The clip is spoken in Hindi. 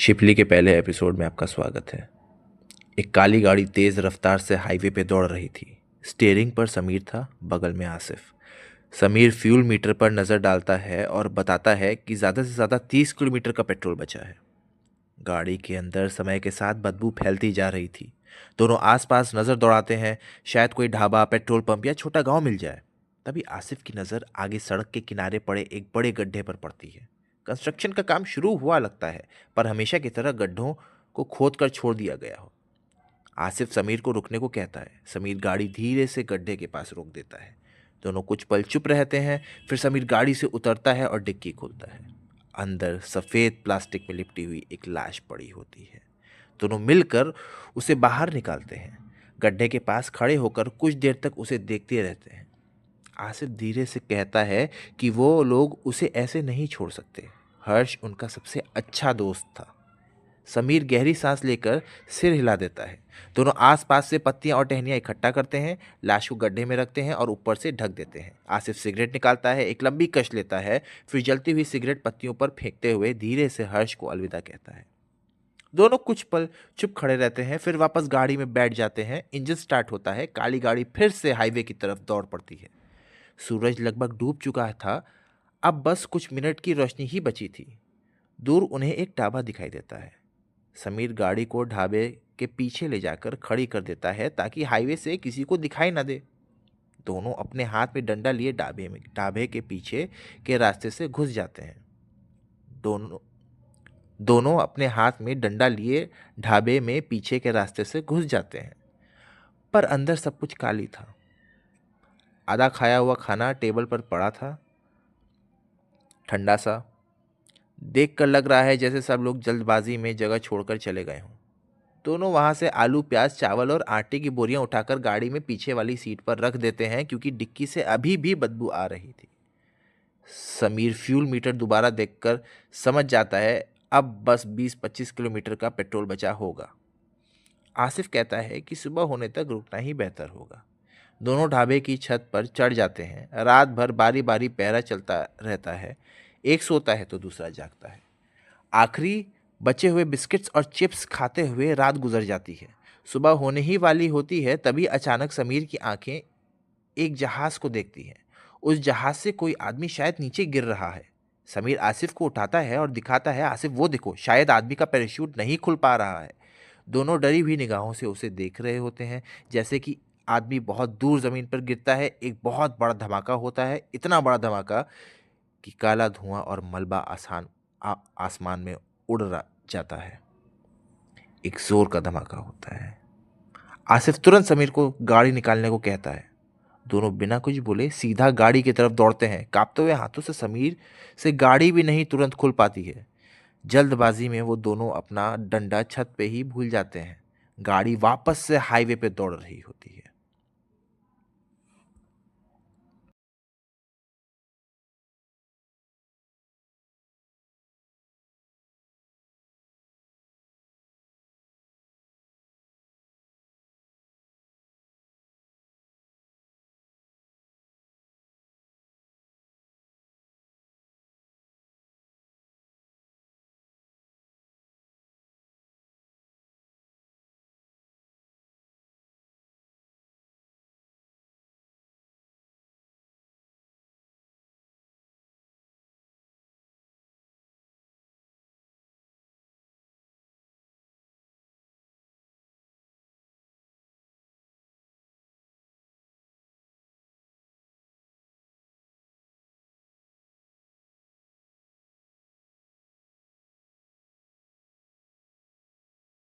शिपली के पहले एपिसोड में आपका स्वागत है। एक काली गाड़ी तेज रफ्तार से हाईवे पे दौड़ रही थी। स्टीयरिंग पर समीर था, बगल में आसिफ। समीर फ्यूल मीटर पर नज़र डालता है और बताता है कि ज़्यादा से ज़्यादा 30 किलोमीटर का पेट्रोल बचा है। गाड़ी के अंदर समय के साथ बदबू फैलती जा रही थी। दोनों आसपास नज़र दौड़ाते हैं, शायद कोई ढाबा, पेट्रोल पंप या छोटा गांव मिल जाए। तभी आसिफ की नज़र आगे सड़क के किनारे पड़े एक बड़े गड्ढे पर पड़ती है। कंस्ट्रक्शन का काम शुरू हुआ लगता है, पर हमेशा की तरह गड्ढों को खोद कर छोड़ दिया गया हो। आसिफ समीर को रुकने को कहता है। समीर गाड़ी धीरे से गड्ढे के पास रोक देता है। दोनों कुछ पल चुप रहते हैं, फिर समीर गाड़ी से उतरता है और डिक्की खोलता है। अंदर सफ़ेद प्लास्टिक में लिपटी हुई एक लाश पड़ी होती है। दोनों मिलकर उसे बाहर निकालते हैं। गड्ढे के पास खड़े होकर कुछ देर तक उसे देखते रहते हैं। आसिफ धीरे से कहता है कि वो लोग उसे ऐसे नहीं छोड़ सकते। हर्ष उनका सबसे अच्छा दोस्त था। समीर गहरी सांस लेकर सिर हिला देता है। दोनों आसपास से पत्तियां और टहनियां इकट्ठा करते हैं, लाश को गड्ढे में रखते हैं और ऊपर से ढक देते हैं। आसिफ सिगरेट निकालता है, एक लंबी कश लेता है, फिर जलती हुई सिगरेट पत्तियों पर फेंकते हुए धीरे से हर्ष को अलविदा कहता है। दोनों कुछ पल चुप खड़े रहते हैं, फिर वापस गाड़ी में बैठ जाते हैं। इंजन स्टार्ट होता है, काली गाड़ी फिर से हाईवे की तरफ दौड़ पड़ती है। सूरज लगभग डूब चुका था, अब बस कुछ मिनट की रोशनी ही बची थी। दूर उन्हें एक ढाबा दिखाई देता है। समीर गाड़ी को ढाबे के पीछे ले जाकर खड़ी कर देता है ताकि हाईवे से किसी को दिखाई न दे। दोनों अपने हाथ में डंडा लिए ढाबे के पीछे के रास्ते से घुस जाते हैं। दोनों दोनों अपने हाथ में डंडा लिए ढाबे में पीछे के रास्ते से घुस जाते हैं, पर अंदर सब कुछ काली था। आधा खाया हुआ खाना टेबल पर पड़ा था, ठंडा सा। देखकर लग रहा है जैसे सब लोग जल्दबाजी में जगह छोड़कर चले गए हों। दोनों वहां से आलू, प्याज, चावल और आटे की बोरियां उठाकर गाड़ी में पीछे वाली सीट पर रख देते हैं, क्योंकि डिक्की से अभी भी बदबू आ रही थी। समीर फ्यूल मीटर दोबारा देखकर समझ जाता है अब बस 20-25 किलोमीटर का पेट्रोल बचा होगा। आसिफ कहता है कि सुबह होने तक रुकना ही बेहतर होगा। दोनों ढाबे की छत पर चढ़ जाते हैं। रात भर बारी बारी पहरा चलता रहता है। एक सोता है तो दूसरा जागता है। आखिरी बचे हुए बिस्किट्स और चिप्स खाते हुए रात गुजर जाती है। सुबह होने ही वाली होती है, तभी अचानक समीर की आंखें एक जहाज को देखती हैं। उस जहाज से कोई आदमी शायद नीचे गिर रहा है। समीर आसिफ को उठाता है और दिखाता है, आसिफ वो देखो, शायद आदमी का पैराशूट नहीं खुल पा रहा है। दोनों डरी हुई निगाहों से उसे देख रहे होते हैं, जैसे कि आदमी बहुत दूर जमीन पर गिरता है। एक बहुत बड़ा धमाका होता है, इतना बड़ा धमाका कि काला धुआं और मलबा आसमान में जाता है। एक जोर का धमाका होता है। आसिफ तुरंत समीर को गाड़ी निकालने को कहता है। दोनों बिना कुछ बोले सीधा गाड़ी की तरफ दौड़ते हैं। कांपते हुए हाथों से समीर से गाड़ी भी नहीं तुरंत खुल पाती है। जल्दबाजी में वो दोनों अपना डंडा छत पे ही भूल जाते हैं। गाड़ी वापस से हाईवे पे दौड़ रही होती है।